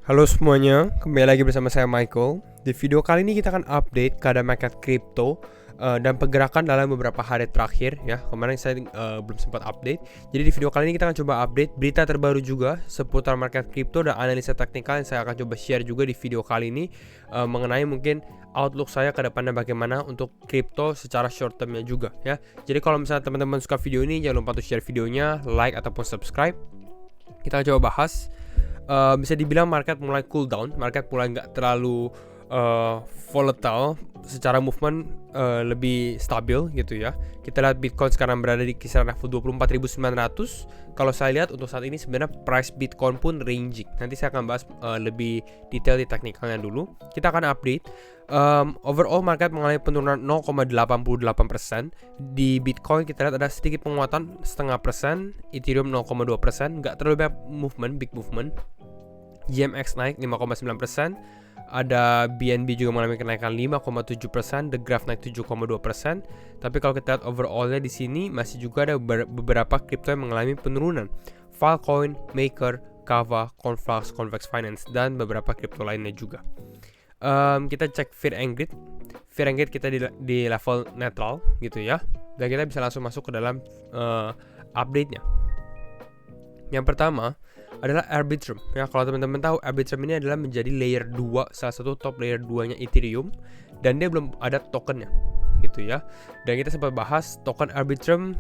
Halo semuanya, kembali lagi bersama saya Michael. Di video kali ini kita akan update keadaan market kripto dan pergerakan dalam beberapa hari terakhir ya. Kemarin saya belum sempat update. Jadi di video kali ini kita akan coba update berita terbaru juga seputar market kripto dan analisa teknikal yang saya akan coba share juga di video kali ini mengenai mungkin outlook saya ke depannya bagaimana untuk kripto secara short termnya juga ya. Jadi kalau misalnya teman-teman suka video ini, jangan lupa untuk share videonya, like ataupun subscribe. Kita coba bahas. Bisa dibilang market mulai cool down, market mulai nggak terlalu volatile, secara movement lebih stabil gitu ya. Kita lihat Bitcoin sekarang berada di kisaran level 24.900. Kalau saya lihat untuk saat ini sebenarnya price Bitcoin pun ranging. Nanti saya akan bahas lebih detail di teknikalnya dulu. Kita akan update. Overall market mengalami penurunan 0,88%. Di Bitcoin kita lihat ada sedikit penguatan 0,5%, Ethereum 0,2%, nggak terlalu banyak movement, big movement. GMX naik 5,9%, ada BNB juga mengalami kenaikan 5,7%, The Graph naik 7,2%. Tapi kalau kita lihat overallnya di sini masih juga ada beberapa kripto yang mengalami penurunan. Filecoin, Maker, Kava, Conflux, Convex Finance dan beberapa kripto lainnya juga. Kita cek Fear and Greed. Fear and Greed kita di level netral gitu ya. Dan kita bisa langsung masuk ke dalam update-nya. Yang pertama adalah Arbitrum. Ya, kalau teman-teman tahu, Arbitrum ini adalah menjadi layer 2, salah satu top layer 2-nya Ethereum, dan dia belum ada tokennya gitu ya. Dan kita sempat bahas token Arbitrum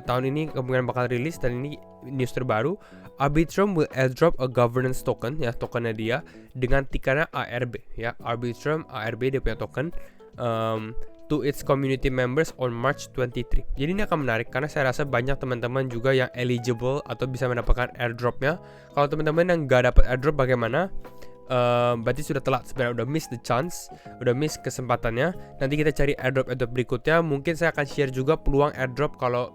tahun ini kemungkinan bakal rilis, dan ini news terbaru. Arbitrum will airdrop a governance token, ya, tokennya dia dengan tikarnya ARB ya. Arbitrum ARB dia punya token to its community members on March 23. Jadi ini akan menarik karena saya rasa banyak teman-teman juga yang eligible atau bisa mendapatkan airdropnya. Kalau teman-teman yang nggak dapat airdrop bagaimana? Berarti sudah telat sebenarnya, udah miss the chance, udah miss kesempatannya. Nanti kita cari airdrop berikutnya. Mungkin saya akan share juga peluang airdrop kalau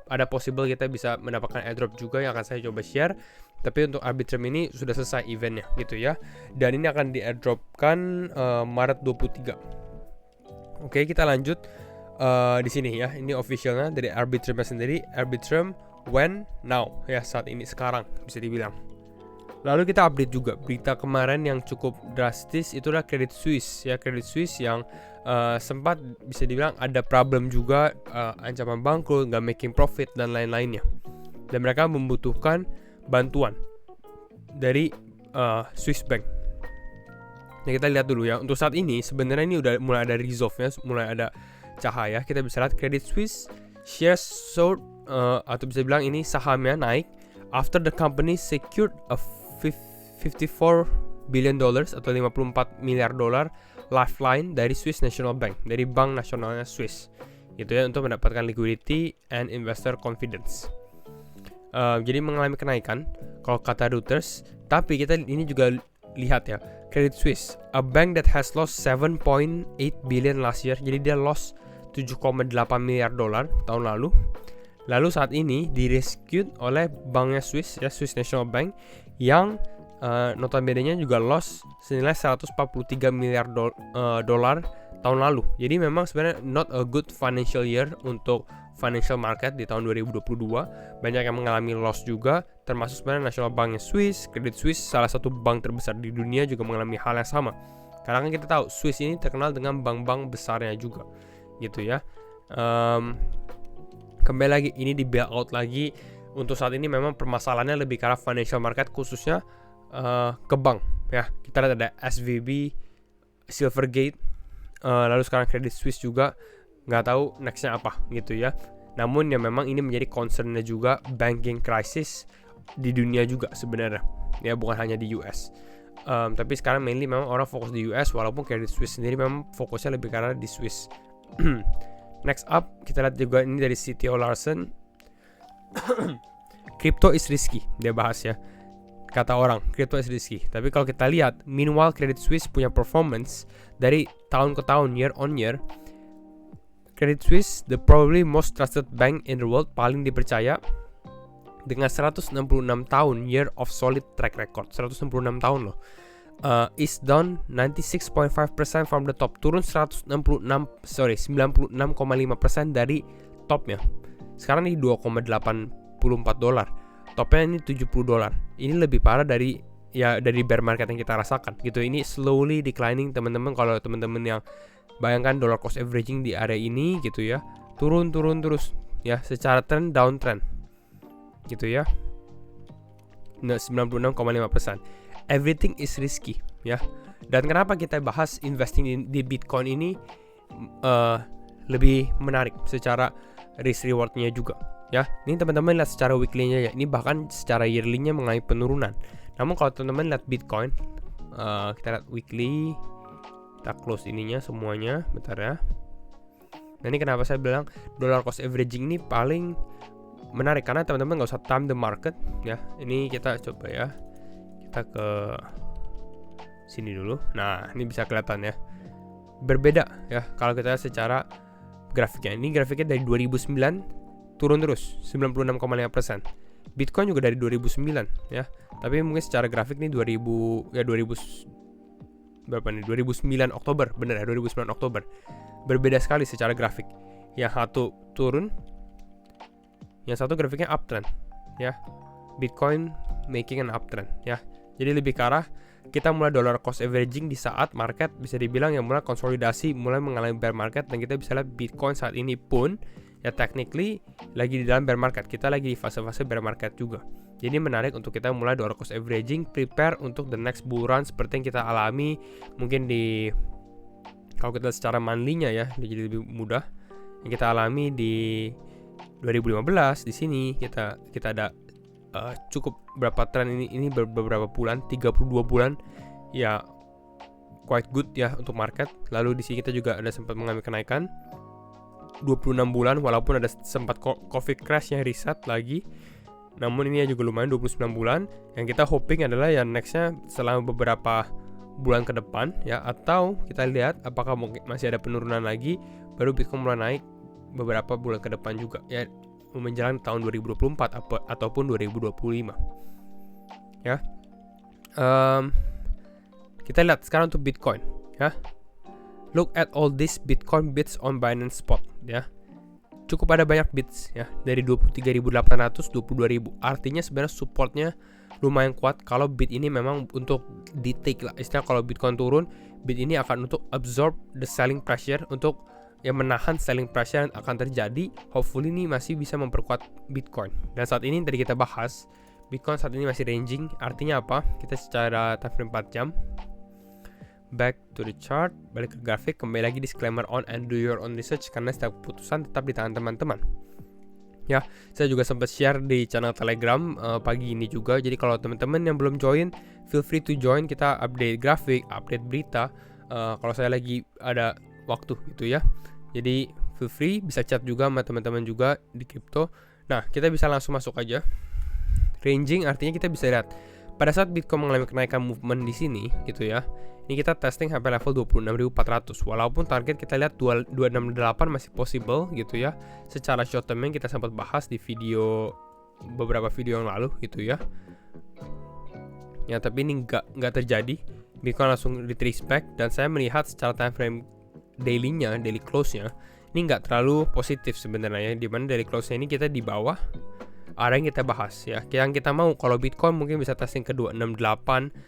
ada possible kita bisa mendapatkan airdrop juga yang akan saya coba share. Tapi untuk Arbitrum ini sudah selesai eventnya gitu ya. Dan ini akan di airdropkan Maret 23. Oke, kita lanjut di sini ya. Ini officialnya dari Arbitrum sendiri. Arbitrum when now ya, saat ini, sekarang bisa dibilang. Lalu kita update juga berita kemarin yang cukup drastis, itulah Credit Suisse ya. Credit Suisse yang sempat bisa dibilang ada problem juga, ancaman bangkrut, nggak making profit dan lain-lainnya. Dan mereka membutuhkan bantuan dari Swiss Bank. Nah, kita lihat dulu ya. Untuk saat ini sebenarnya ini udah mulai ada resolve-nya, mulai ada cahaya. Kita bisa lihat Credit Suisse shares sold atau bisa bilang ini sahamnya naik after the company secured a 54 billion dollars atau 54 miliar dolar lifeline dari Swiss National Bank, dari bank nasionalnya Swiss. Gitu ya, untuk mendapatkan liquidity and investor confidence. Jadi mengalami kenaikan kalau kata Reuters. Tapi kita ini juga lihat ya, Credit Suisse, a bank that has lost 7.8 billion last year. Jadi dia lost 7,8 miliar dolar tahun lalu. Lalu saat ini di-rescued oleh banknya Swiss ya, Swiss National Bank, yang notabene-nya juga loss senilai 143 miliar dolar tahun lalu. Jadi memang sebenarnya not a good financial year untuk financial market di tahun 2022. Banyak yang mengalami loss juga, termasuk sebenarnya National Banknya Swiss. Credit Suisse, salah satu bank terbesar di dunia, juga mengalami hal yang sama. Karena kan kita tahu Swiss ini terkenal dengan bank-bank besarnya juga gitu ya. Kembali lagi, ini di bailout lagi. Untuk saat ini memang permasalahannya lebih karena financial market, khususnya ke bank ya. Kita lihat ada SVB, Silvergate, lalu sekarang Credit Suisse juga. Nggak tahu nextnya apa gitu ya. Namun ya memang ini menjadi concernnya juga, banking crisis di dunia juga sebenarnya ya, bukan hanya di US. Tapi sekarang mainly memang orang fokus di US, walaupun Credit Suisse sendiri memang fokusnya lebih karena di Swiss. Next up kita lihat juga ini dari CTO Larsen. Crypto is risky, dia bahas ya. Kata orang, crypto is risky. Tapi kalau kita lihat, meanwhile Credit Suisse punya performance dari tahun ke tahun, year on year. Credit Suisse, the probably most trusted bank in the world, paling dipercaya, dengan 166 tahun year of solid track record. 166 tahun loh. Is down 96.5% from the top. Turun 96,5% dari topnya. Sekarang ini $2,84. Topnya ini $70. Ini lebih parah dari ya dari bear market yang kita rasakan gitu. Ini slowly declining teman-teman. Kalau teman-teman yang bayangkan dollar cost averaging di area ini gitu ya, turun terus ya, secara downtrend gitu ya. 96,5%. Everything is risky ya. Dan kenapa kita bahas investing di Bitcoin ini lebih menarik secara risk rewardnya juga ya. Ini teman-teman lihat secara weekly-nya ya. Ini bahkan secara yearly-nya mengalami penurunan. Namun kalau teman-teman lihat Bitcoin, kita lihat weekly, kita close ininya semuanya, bentar ya. Nah ini kenapa saya bilang dollar cost averaging ini paling menarik, karena teman-teman nggak usah time the market ya. Ini kita coba ya, kita ke sini dulu. Nah ini bisa kelihatan ya, berbeda ya kalau kita lihat secara grafiknya. Ini grafiknya dari 2009 turun terus 96,5%. Bitcoin juga dari 2009 ya. Tapi mungkin secara grafik nih 2009 Oktober, bener ya, 2009 Oktober. Berbeda sekali secara grafik. Yang satu turun, yang satu grafiknya uptrend ya. Bitcoin making an uptrend ya. Jadi lebih ke arah kita mulai dollar cost averaging di saat market bisa dibilang yang mulai konsolidasi, mulai mengalami bear market. Dan kita bisa lihat Bitcoin saat ini pun ya technically lagi di dalam bear market. Kita lagi di fase-fase bear market juga. Jadi menarik untuk kita mulai dollar cost averaging, prepare untuk the next bull run seperti yang kita alami mungkin di, kalau kita secara monthly-nya ya, jadi lebih mudah. Yang kita alami di 2015 di sini kita ada cukup berapa tren ini beberapa bulan, 32 bulan ya, quite good ya untuk market. Lalu di sini kita juga ada sempat mengalami kenaikan 26 bulan, walaupun ada sempat COVID crash yang reset lagi. Namun ini juga lumayan 29 bulan. Yang kita hoping adalah yang nextnya selama beberapa bulan ke depan ya, atau kita lihat apakah mungkin masih ada penurunan lagi, baru Bitcoin mulai naik beberapa bulan ke depan juga ya, menjelang tahun 2024 ataupun 2025 ya. Kita lihat sekarang untuk Bitcoin ya. Look at all this Bitcoin bits on Binance Spot ya. Cukup ada banyak bits ya, dari 23.800, 22.000. Artinya sebenarnya supportnya lumayan kuat kalau bit ini memang untuk di take lah. Istilah kalau Bitcoin turun, bit ini akan untuk absorb the selling pressure, untuk yang menahan selling pressure yang akan terjadi. Hopefully ini masih bisa memperkuat Bitcoin. Dan saat ini tadi kita bahas Bitcoin saat ini masih ranging. Artinya apa? Kita secara time frame 4 jam. Back to the chart, balik ke grafik. Kembali lagi disclaimer on and do your own research, karena setiap keputusan tetap di tangan teman-teman ya. Saya juga sempat share di channel Telegram pagi ini juga. Jadi kalau teman-teman yang belum join, feel free to join. Kita update grafik, update berita kalau saya lagi ada waktu gitu ya. Jadi feel free, bisa chat juga sama teman-teman juga di crypto. Nah kita bisa langsung masuk aja. Ranging artinya kita bisa lihat pada saat Bitcoin mengalami kenaikan movement di sini gitu ya. Ini kita testing sampai level 26.400. Walaupun target kita lihat 268 masih possible gitu ya. Secara short term yang kita sempat bahas di beberapa video yang lalu gitu ya. Ya tapi ini nggak terjadi. Bitcoin langsung retrace back, dan saya melihat secara time frame daily-nya, daily close-nya ini nggak terlalu positif sebenarnya. Dimana daily close-nya ini kita di bawah area yang kita bahas ya. Yang kita mau kalau Bitcoin mungkin bisa testing ke 268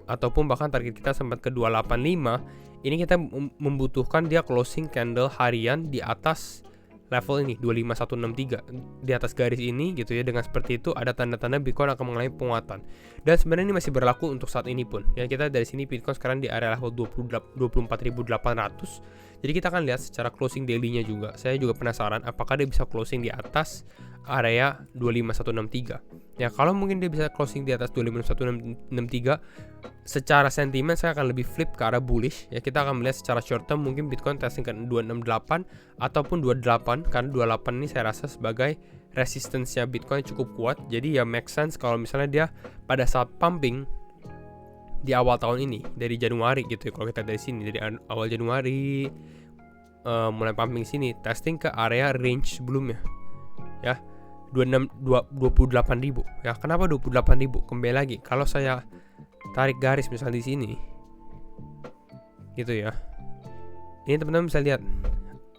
ataupun bahkan target kita sempat ke 285. Ini kita membutuhkan dia closing candle harian di atas level ini 25163, di atas garis ini gitu ya. Dengan seperti itu ada tanda-tanda Bitcoin akan mengalami penguatan. Dan sebenarnya ini masih berlaku untuk saat ini pun. Ya kita dari sini Bitcoin sekarang di area level 24.800. Jadi kita akan lihat secara closing daily-nya juga. Saya juga penasaran apakah dia bisa closing di atas area 25163. Ya kalau mungkin dia bisa closing di atas 25163, secara sentimen saya akan lebih flip ke arah bullish. Ya kita akan melihat secara short term mungkin Bitcoin testing ke 268 ataupun 28, karena 28 ini saya rasa sebagai resistance-nya Bitcoin cukup kuat. Jadi ya make sense kalau misalnya dia pada saat pumping di awal tahun ini dari Januari gitu ya. Kalau kita dari sini dari awal Januari mulai pumping sini, testing ke area range sebelumnya ya 28.000 ya. Kenapa 28.000? Kembali lagi kalau saya tarik garis misal di sini gitu ya, ini teman-teman bisa lihat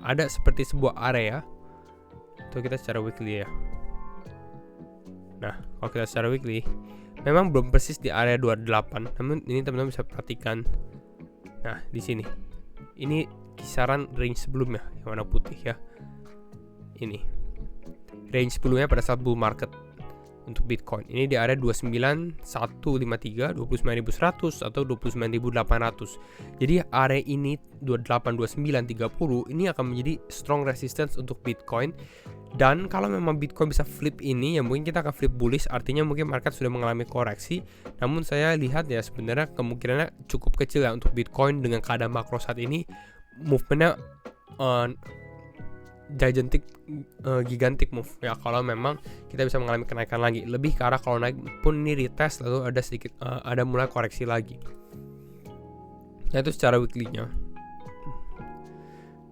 ada seperti sebuah area. Itu kita secara weekly ya. Nah kalau kita secara weekly, memang belum persis di area 28, namun ini teman-teman bisa perhatikan. Nah, di sini. Ini kisaran range sebelumnya yang warna putih ya. Ini. Range sebelumnya pada saat bull market untuk Bitcoin. Ini di area 29.153, 29.100 atau 29.800. Jadi area ini 28, 29, 30 ini akan menjadi strong resistance untuk Bitcoin. Dan kalau memang Bitcoin bisa flip ini, ya mungkin kita akan flip bullish, artinya mungkin market sudah mengalami koreksi. Namun saya lihat ya sebenarnya kemungkinannya cukup kecil ya untuk Bitcoin dengan keadaan makro saat ini. Movementnya gigantic move ya, kalau memang kita bisa mengalami kenaikan lagi. Lebih ke arah kalau naik pun ini retest lalu ada sedikit ada mulai koreksi lagi. Nah, itu secara weekly-nya.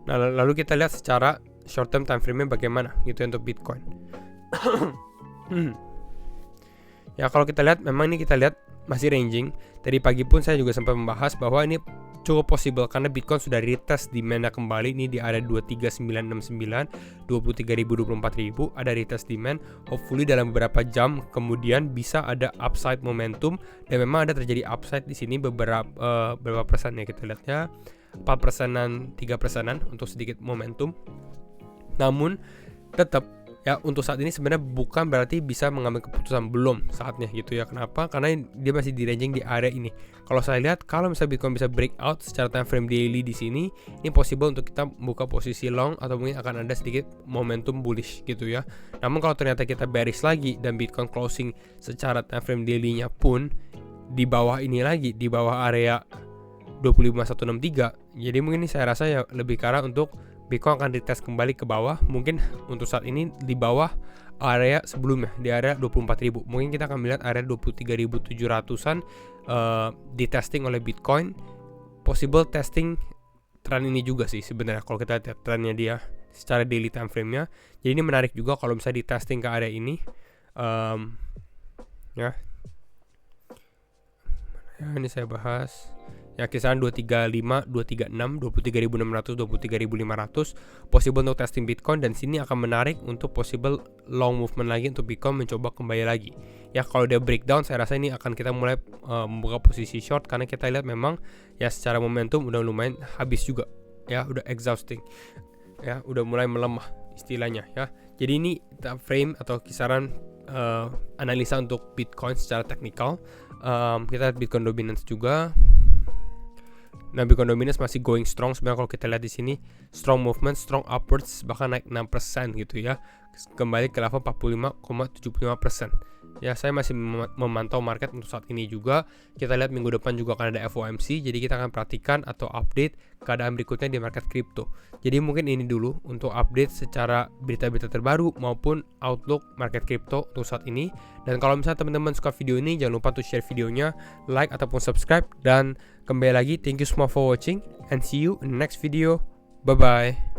Nah, lalu kita lihat secara short term time frame-nya bagaimana gitu untuk Bitcoin. Ya, kalau kita lihat memang ini kita lihat masih ranging. Tadi pagi pun saya juga sempat membahas bahwa ini cukup possible karena Bitcoin sudah retest demand kembali ini di area 23969, 23.000, 24.000 ada retest demand. Hopefully dalam beberapa jam kemudian bisa ada upside momentum, dan memang ada terjadi upside di sini beberapa persen ya, kita lihatnya 4%-an, 3%-an untuk sedikit momentum. Namun tetap ya untuk saat ini sebenarnya bukan berarti bisa mengambil keputusan, belum saatnya gitu ya. Kenapa? Karena dia masih di ranging di area ini. Kalau saya lihat kalau misalnya Bitcoin bisa breakout secara time frame daily di sini, ini possible untuk kita buka posisi long atau mungkin akan ada sedikit momentum bullish gitu ya. Namun kalau ternyata kita bearish lagi dan Bitcoin closing secara time frame daily-nya pun di bawah ini lagi, di bawah area 25.163, jadi mungkin ini saya rasa ya lebih ke arah untuk Bitcoin akan retest kembali ke bawah, mungkin untuk saat ini di bawah area sebelumnya di area 24.000. Mungkin kita akan melihat area 23.700-an di testing oleh Bitcoin. Possible testing tren ini juga sih sebenarnya kalau kita lihat trennya dia secara daily time frame-nya. Jadi ini menarik juga kalau misalnya di testing ke area ini. Ya, ini saya bahas. Ya, kisaran 235, 236, 23.600, 23.500 possible untuk testing Bitcoin, dan sini akan menarik untuk possible long movement lagi untuk Bitcoin mencoba kembali lagi. Ya, kalau dia breakdown saya rasa ini akan kita mulai membuka posisi short karena kita lihat memang ya secara momentum udah lumayan habis juga. Ya, udah exhausting. Ya, udah mulai melemah istilahnya ya. Jadi ini time frame atau kisaran analisa untuk Bitcoin secara teknikal. Kita lihat Bitcoin dominance juga. Nah, Bitcoin dominance masih going strong sebenarnya kalau kita lihat di sini, strong movement, strong upwards, bahkan naik 6% gitu ya, kembali ke level 45,75%. Ya, saya masih memantau market untuk saat ini juga. Kita lihat minggu depan juga akan ada FOMC, jadi kita akan perhatikan atau update keadaan berikutnya di market crypto. Jadi mungkin ini dulu untuk update secara berita-berita terbaru maupun outlook market crypto untuk saat ini. Dan kalau misalnya teman-teman suka video ini, jangan lupa untuk share videonya, like ataupun subscribe, dan kembali lagi thank you semua for watching and see you in the next video. Bye bye.